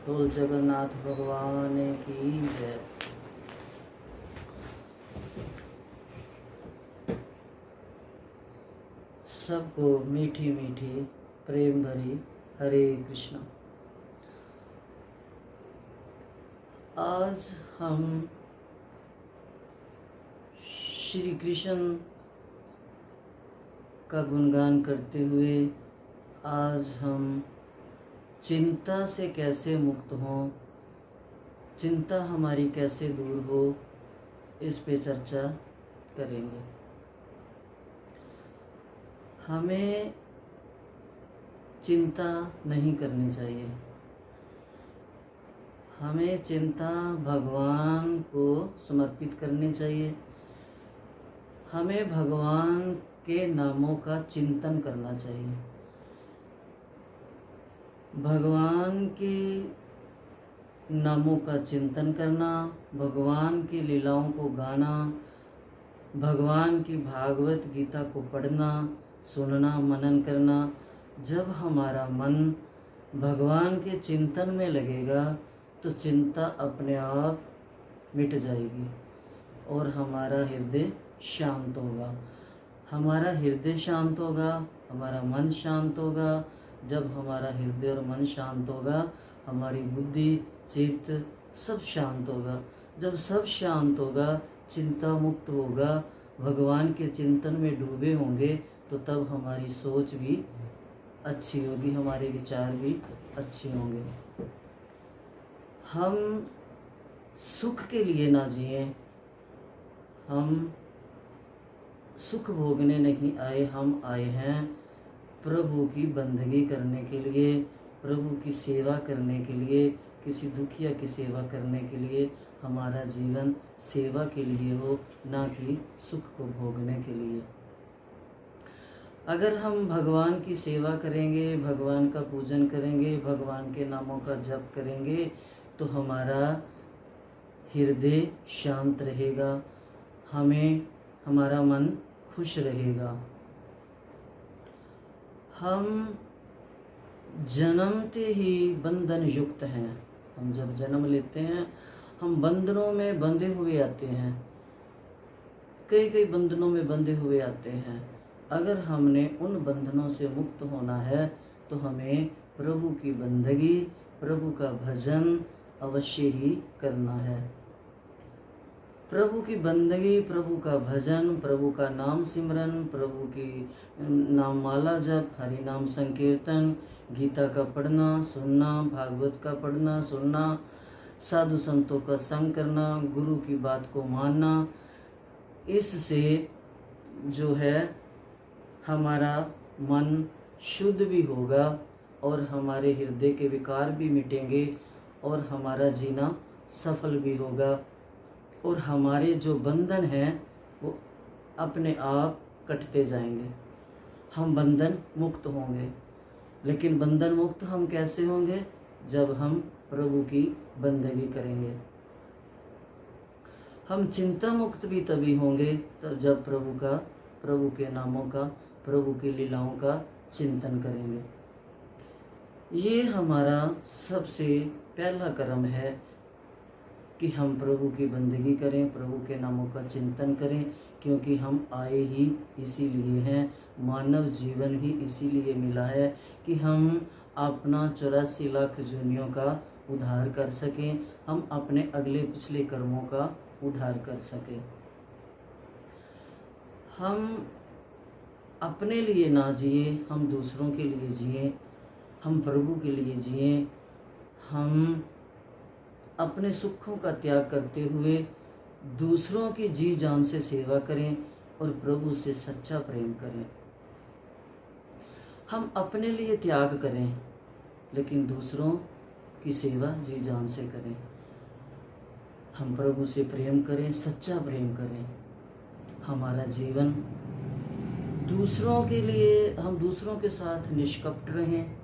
बोल जगन्नाथ भगवान की जय। सबको मीठी मीठी प्रेम भरी हरे कृष्णा। आज हम श्री कृष्ण का गुणगान करते हुए आज हम चिंता से कैसे मुक्त हों, चिंता हमारी कैसे दूर हो, इस पे चर्चा करेंगे। हमें चिंता नहीं करनी चाहिए। हमें चिंता भगवान को समर्पित करनी चाहिए। हमें भगवान के नामों का चिंतन करना चाहिए। भगवान के नामों का चिंतन करना, भगवान की लीलाओं को गाना, भगवान की भागवत गीता को पढ़ना, सुनना, मनन करना। जब हमारा मन भगवान के चिंतन में लगेगा तो चिंता अपने आप मिट जाएगी और हमारा हृदय शांत होगा। हमारा हृदय शांत होगा, हमारा मन शांत होगा। जब हमारा हृदय और मन शांत होगा, हमारी बुद्धि, चित्त सब शांत होगा। जब सब शांत होगा, चिंता मुक्त होगा, भगवान के चिंतन में डूबे होंगे, तो तब हमारी सोच भी अच्छी होगी, हमारे विचार भी अच्छे होंगे। हम सुख के लिए ना जिए, हम सुख भोगने नहीं आए, हम आए हैं प्रभु की बंदगी करने के लिए, प्रभु की सेवा करने के लिए, किसी दुखिया की सेवा करने के लिए। हमारा जीवन सेवा के लिए हो, ना कि सुख को भोगने के लिए। अगर हम भगवान की सेवा करेंगे, भगवान का पूजन करेंगे, भगवान के नामों का जप करेंगे, तो हमारा हृदय शांत रहेगा, हमारा मन खुश रहेगा। हम जन्मते ही बंधन युक्त हैं। हम जब जन्म लेते हैं, हम बंधनों में बंधे हुए आते हैं, कई बंधनों में बंधे हुए आते हैं। अगर हमने उन बंधनों से मुक्त होना है तो हमें प्रभु की बंदगी, प्रभु का भजन अवश्य ही करना है। प्रभु की बंदगी, प्रभु का भजन, प्रभु का नाम सिमरन, प्रभु की नाम माला जप, हरि नाम संकीर्तन, गीता का पढ़ना सुनना, भागवत का पढ़ना सुनना, साधु संतों का संग करना, गुरु की बात को मानना, इससे जो है हमारा मन शुद्ध भी होगा और हमारे हृदय के विकार भी मिटेंगे और हमारा जीना सफल भी होगा और हमारे जो बंधन हैं वो अपने आप कटते जाएंगे। हम बंधन मुक्त होंगे। लेकिन बंधन मुक्त हम कैसे होंगे? जब हम प्रभु की बंदगी करेंगे। हम चिंता मुक्त भी तभी होंगे तब जब प्रभु के नामों का, प्रभु की लीलाओं का चिंतन करेंगे। ये हमारा सबसे पहला कर्म है कि हम प्रभु की बंदगी करें, प्रभु के नामों का चिंतन करें, क्योंकि हम आए ही इसीलिए हैं। मानव जीवन ही इसीलिए मिला है कि हम अपना 84 लाख जूनियों का उद्धार कर सकें, हम अपने अगले पिछले कर्मों का उद्धार कर सकें। हम अपने लिए ना जिए, हम दूसरों के लिए जिए, हम प्रभु के लिए जिए। हम अपने सुखों का त्याग करते हुए दूसरों की जी जान से सेवा करें और प्रभु से सच्चा प्रेम करें। हम अपने लिए त्याग करें लेकिन दूसरों की सेवा जी जान से करें। हम प्रभु से प्रेम करें, सच्चा प्रेम करें। हमारा जीवन दूसरों के लिए, हम दूसरों के साथ निष्कपट रहें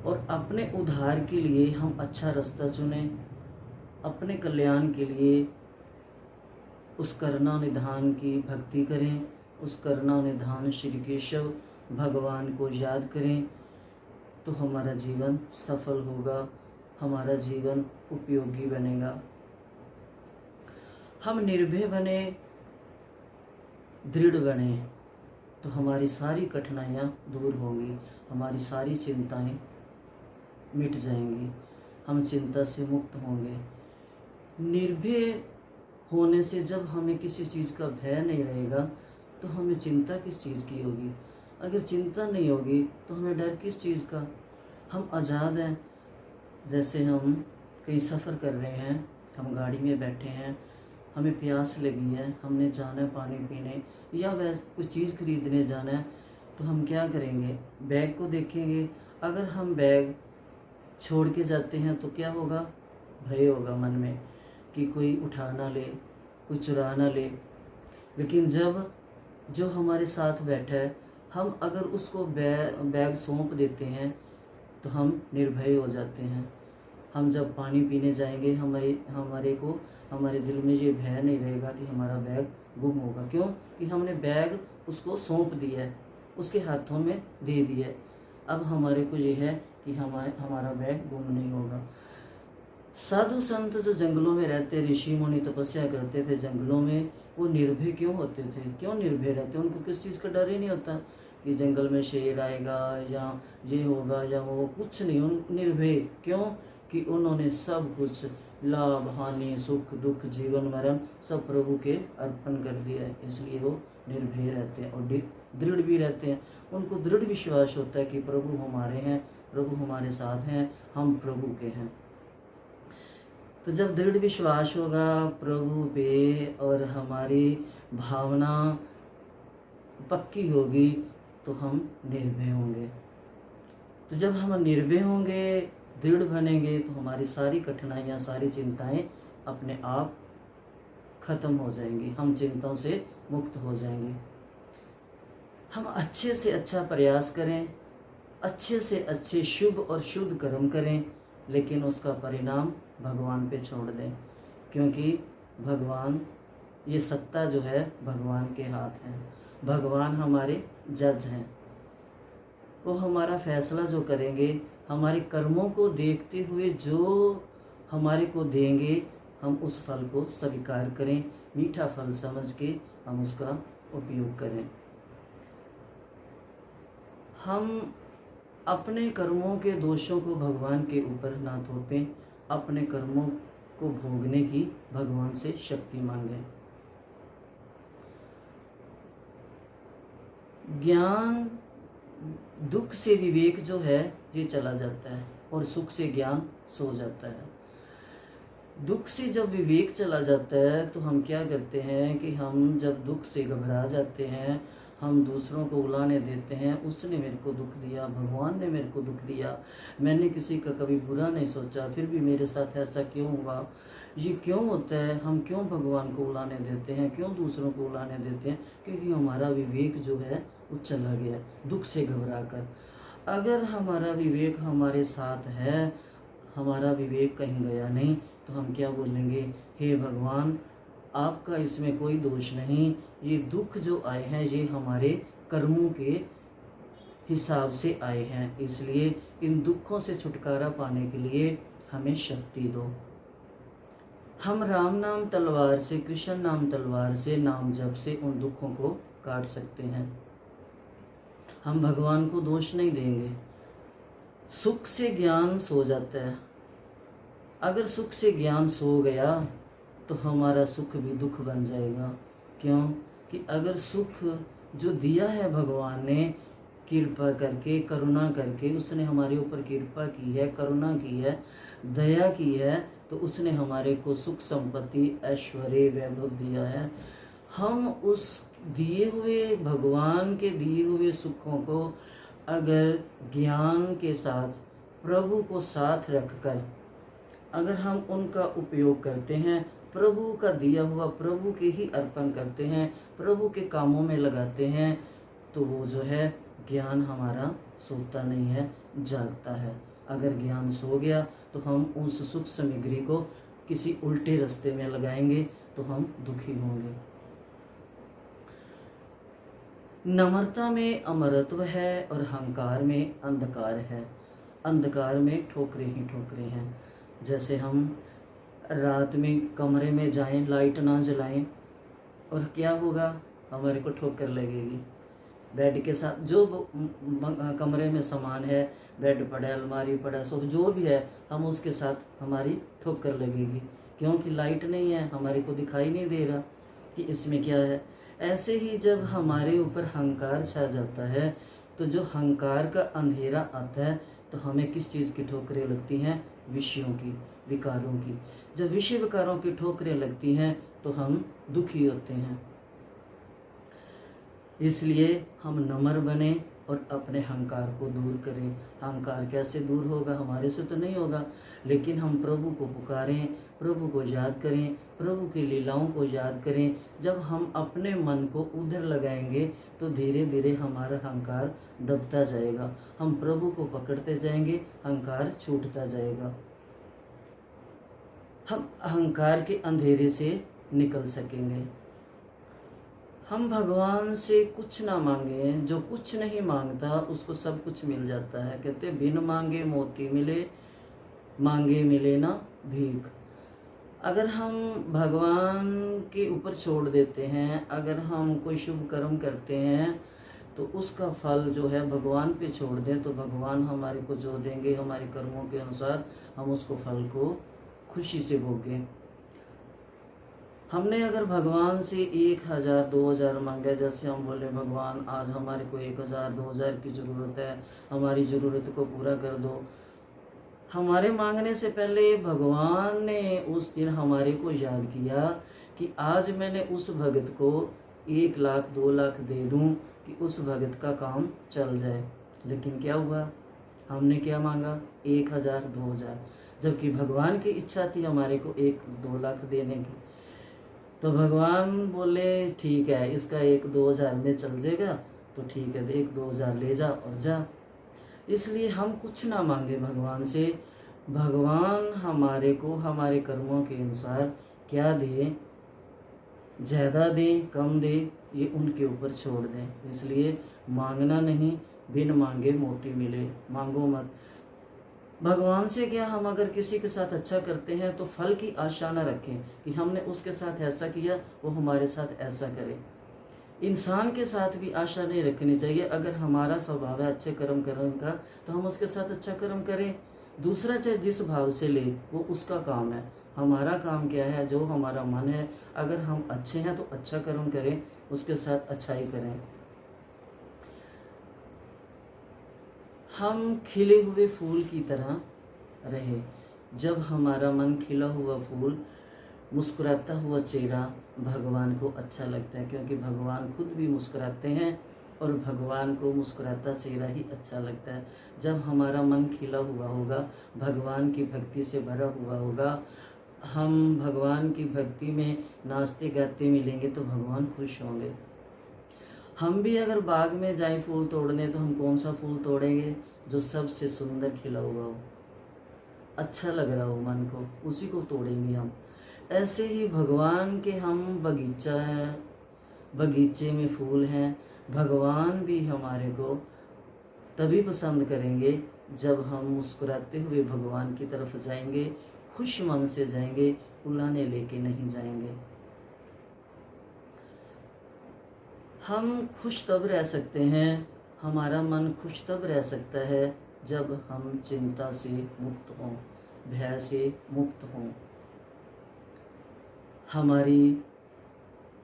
और अपने उद्धार के लिए हम अच्छा रास्ता चुनें। अपने कल्याण के लिए उस करुणानिधान की भक्ति करें, उस करुणानिधान श्री केशव भगवान को याद करें तो हमारा जीवन सफल होगा, हमारा जीवन उपयोगी बनेगा। हम निर्भय बने, दृढ़ बने, तो हमारी सारी कठिनाइयाँ दूर होंगी, हमारी सारी चिंताएं मिट जाएंगी, हम चिंता से मुक्त होंगे। निर्भय होने से जब हमें किसी चीज़ का भय नहीं रहेगा तो हमें चिंता किस चीज़ की होगी। अगर चिंता नहीं होगी तो हमें डर किस चीज़ का। हम आज़ाद हैं। जैसे हम कहीं सफ़र कर रहे हैं, हम गाड़ी में बैठे हैं, हमें प्यास लगी है, हमने जाना है पानी पीने या वैसे कुछ चीज़ खरीदने जाना है, तो हम क्या करेंगे, बैग को देखेंगे। अगर हम बैग छोड़ के जाते हैं तो क्या होगा, भय होगा मन में कि कोई उठा ना ले, कोई चुरा ना ले। लेकिन जब जो हमारे साथ बैठा है, हम अगर उसको बैग सौंप देते हैं तो हम निर्भय हो जाते हैं। हम जब पानी पीने जाएंगे, हमारे दिल में ये भय नहीं रहेगा कि हमारा बैग गुम होगा। क्यों? कि हमने बैग उसको सौंप दिया है, उसके हाथों में दे दिया है। अब हमारे को ये है कि हमारा बैग गुम नहीं होगा। साधु संत जो जंगलों में रहते, ऋषि मुनि तपस्या करते थे जंगलों में, वो निर्भय क्यों होते थे? क्यों निर्भय रहते? उनको किस चीज़ का डर ही नहीं होता कि जंगल में शेर आएगा या ये होगा या वो, कुछ नहीं। उन निर्भय क्यों? कि उन्होंने सब कुछ, लाभ हानि सुख दुख जीवन मरण सब प्रभु के अर्पण कर दिया है, इसलिए वो निर्भय रहते हैं और दृढ़ भी रहते हैं। उनको दृढ़ विश्वास होता है कि प्रभु हमारे हैं, प्रभु हमारे साथ हैं, हम प्रभु के हैं। तो जब दृढ़ विश्वास होगा प्रभु पे और हमारी भावना पक्की होगी तो हम निर्भय होंगे। तो जब हम निर्भय होंगे, दृढ़ बनेंगे, तो हमारी सारी कठिनाइयाँ, सारी चिंताएं अपने आप खत्म हो जाएंगी, हम चिंताओं से मुक्त हो जाएंगे। हम अच्छे से अच्छा प्रयास करें, अच्छे से अच्छे शुभ और शुद्ध कर्म करें, लेकिन उसका परिणाम भगवान पे छोड़ दें, क्योंकि भगवान, ये सत्ता जो है भगवान के हाथ है। भगवान हमारे जज हैं, वो हमारा फैसला जो करेंगे, हमारे कर्मों को देखते हुए जो हमारे को देंगे, हम उस फल को स्वीकार करें, मीठा फल समझ के हम उसका उपयोग करें। हम अपने कर्मों के दोषों को भगवान के ऊपर ना थोपें, अपने कर्मों को भोगने की भगवान से शक्ति मांगें। ज्ञान, दुख से विवेक जो है ये चला जाता है और सुख से ज्ञान सो जाता है। दुख से जब विवेक चला जाता है तो हम क्या करते हैं कि हम जब दुख से घबरा जाते हैं, हम दूसरों को उलाने देते हैं, उसने मेरे को दुख दिया, भगवान ने मेरे को दुख दिया, मैंने किसी का कभी बुरा नहीं सोचा, फिर भी मेरे साथ ऐसा क्यों हुआ, ये क्यों होता है। हम क्यों भगवान को उलाने देते हैं, क्यों दूसरों को उलाने देते हैं? क्योंकि हमारा विवेक जो है वो चला गया दुख से घबरा कर। अगर हमारा विवेक हमारे साथ है, हमारा विवेक कहीं गया नहीं, तो हम क्या बोलेंगे, हे भगवान आपका इसमें कोई दोष नहीं, ये दुख जो आए हैं ये हमारे कर्मों के हिसाब से आए हैं, इसलिए इन दुखों से छुटकारा पाने के लिए हमें शक्ति दो। हम राम नाम तलवार से, कृष्ण नाम तलवार से, नाम जप से उन दुखों को काट सकते हैं। हम भगवान को दोष नहीं देंगे। सुख से ज्ञान सो जाता है। अगर सुख से ज्ञान सो गया तो हमारा सुख भी दुख बन जाएगा। क्यों? कि अगर सुख जो दिया है भगवान ने कृपा करके, करुणा करके, उसने हमारे ऊपर कृपा की है, करुणा की है, दया की है, तो उसने हमारे को सुख संपत्ति ऐश्वर्य वैभव दिया है। हम उस दिए हुए, भगवान के दिए हुए सुखों को अगर ज्ञान के साथ, प्रभु को साथ रखकर अगर हम उनका उपयोग करते हैं, प्रभु का दिया हुआ प्रभु के ही अर्पण करते हैं, प्रभु के कामों में लगाते हैं, तो वो जो है ज्ञान हमारा सोता नहीं है, जागता है। अगर ज्ञान सो गया तो हम उस सुख सामग्री को किसी उल्टे रास्ते में लगाएंगे तो हम दुखी होंगे। नम्रता में अमरत्व है और अहंकार में अंधकार है। अंधकार में ठोकरें ही ठोकरें हैं। जैसे हम रात में कमरे में जाएं, लाइट ना जलाएं, और क्या होगा, हमारे को ठोकर लगेगी। बेड के साथ जो कमरे में सामान है, बेड पड़ा है, अलमारी पड़ा है, सब जो भी है, हम उसके साथ हमारी ठोकर लगेगी, क्योंकि लाइट नहीं है, हमारे को दिखाई नहीं दे रहा कि इसमें क्या है। ऐसे ही जब हमारे ऊपर अहंकार छा जाता है, तो जो अहंकार का अंधेरा आता है, तो हमें किस चीज़ की ठोकरें लगती हैं? विषयों की, विकारों की। जब विषय विकारों की ठोकरें लगती हैं तो हम दुखी होते हैं। इसलिए हम नम्र बने और अपने अहंकार को दूर करें। अहंकार कैसे दूर होगा? हमारे से तो नहीं होगा, लेकिन हम प्रभु को पुकारें, प्रभु को याद करें, प्रभु की लीलाओं को याद करें। जब हम अपने मन को उधर लगाएंगे तो धीरे धीरे हमारा अहंकार दबता जाएगा। हम प्रभु को पकड़ते जाएंगे, अहंकार छूटता जाएगा। हम अहंकार के अंधेरे से निकल सकेंगे। हम भगवान से कुछ ना मांगे, जो कुछ नहीं मांगता उसको सब कुछ मिल जाता है। कहते बिन मांगे मोती मिले, मांगे मिले ना भीख। अगर हम भगवान के ऊपर छोड़ देते हैं, अगर हम कोई शुभ कर्म करते हैं, तो उसका फल जो है भगवान पे छोड़ दें, तो भगवान हमारे को जो देंगे, हमारे कर्मों के अनुसार हम उसको फल को खुशी से भोगें। हमने अगर भगवान से 1000 2000 मांगा, जैसे हम बोले भगवान आज हमारे को 1000 2000 की ज़रूरत है, हमारी ज़रूरत को पूरा कर दो। हमारे मांगने से पहले भगवान ने उस दिन हमारे को याद किया कि आज मैंने उस भगत को 1 लाख 2 लाख दे दूं कि उस भगत का काम चल जाए। लेकिन क्या हुआ? हमने क्या मांगा? 1000 2000, जबकि भगवान की इच्छा थी हमारे को 1-2 लाख देने की। तो भगवान बोले ठीक है, इसका 1-2 हज़ार में चल जाएगा, तो ठीक है, 1-2 हज़ार ले जा और जा। इसलिए हम कुछ ना मांगे भगवान से, भगवान हमारे को हमारे कर्मों के अनुसार क्या दे, ज़्यादा दे कम दे, ये उनके ऊपर छोड़ दें। इसलिए मांगना नहीं, बिन मांगे मोती मिले, मांगो मत। भगवान से क्या, हम अगर किसी के साथ अच्छा करते हैं तो फल की आशा न रखें कि हमने उसके साथ ऐसा किया, वो हमारे साथ ऐसा करे। इंसान के साथ भी आशा नहीं रखनी चाहिए। अगर हमारा स्वभाव है अच्छे कर्म करने का, तो हम उसके साथ अच्छा कर्म करें। दूसरा चाहे जिस भाव से ले, वो उसका काम है। हमारा काम क्या है? जो हमारा मन है, अगर हम अच्छे हैं तो अच्छा कर्म करें, उसके साथ अच्छाई करें। हम खिले हुए फूल की तरह रहे। जब हमारा मन खिला हुआ फूल, मुस्कुराता हुआ चेहरा भगवान को अच्छा लगता है, क्योंकि भगवान खुद भी मुस्कुराते हैं और भगवान को मुस्कुराता चेहरा ही अच्छा लगता है। जब हमारा मन खिला हुआ होगा, भगवान की भक्ति से भरा हुआ होगा, हम भगवान की भक्ति में नाचते गाते मिलेंगे, तो भगवान खुश होंगे। हम भी अगर बाग में जाएं फूल तोड़ने, तो हम कौन सा फूल तोड़ेंगे? जो सबसे सुंदर खिला हुआ हो, अच्छा लग रहा हो मन को, उसी को तोड़ेंगे हम। ऐसे ही भगवान के हम बगीचा है, बगीचे में फूल हैं। भगवान भी हमारे को तभी पसंद करेंगे जब हम मुस्कुराते हुए भगवान की तरफ जाएंगे, खुश मन से जाएंगे, उलाने लेके नहीं जाएंगे। हम खुश तब रह सकते हैं, हमारा मन खुश तब रह सकता है जब हम चिंता से मुक्त हों, भय से मुक्त हों।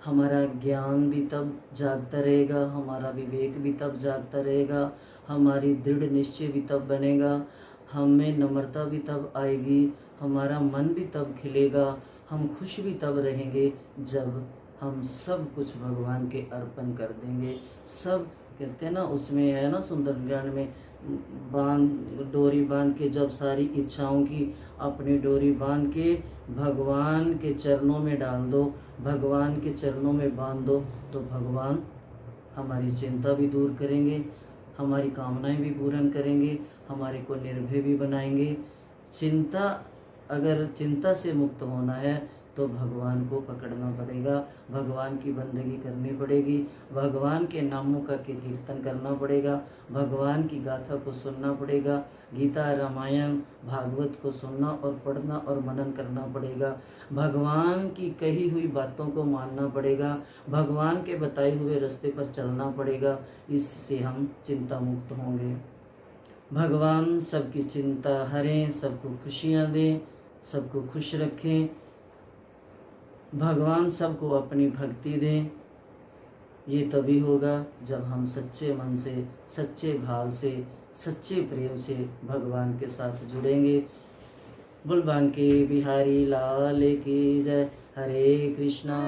हमारा ज्ञान भी तब जागता रहेगा, हमारा विवेक भी तब जागता रहेगा, हमारी दृढ़ निश्चय भी तब बनेगा, हमें नम्रता भी तब आएगी, हमारा मन भी तब खिलेगा, हम खुश भी तब रहेंगे जब हम सब कुछ भगवान के अर्पण कर देंगे। सब कहते हैं ना, उसमें है ना सुंदर ज्ञान में, डोरी बांध के, जब सारी इच्छाओं की अपनी डोरी बांध के भगवान के चरणों में डाल दो, भगवान के चरणों में बांध दो, तो भगवान हमारी चिंता भी दूर करेंगे, हमारी कामनाएं भी पूर्ण करेंगे, हमारे को निर्भय भी बनाएंगे। अगर चिंता से मुक्त होना है तो भगवान को पकड़ना पड़ेगा, भगवान की बंदगी करनी पड़ेगी, भगवान के नामों का कीर्तन करना पड़ेगा, भगवान की गाथा को सुनना पड़ेगा, गीता रामायण भागवत को सुनना और पढ़ना और मनन करना पड़ेगा, भगवान की कही हुई बातों को मानना पड़ेगा, भगवान के बताए हुए रास्ते पर चलना पड़ेगा। इससे हम चिंता मुक्त होंगे। भगवान सबकी चिंता हरें, सबको खुशियाँ दें, सबको खुश रखें। भगवान सबको अपनी भक्ति दें। ये तभी होगा जब हम सच्चे मन से, सच्चे भाव से, सच्चे प्रेम से भगवान के साथ जुड़ेंगे। बोल बांके बिहारी लाल की जय। हरे कृष्णा।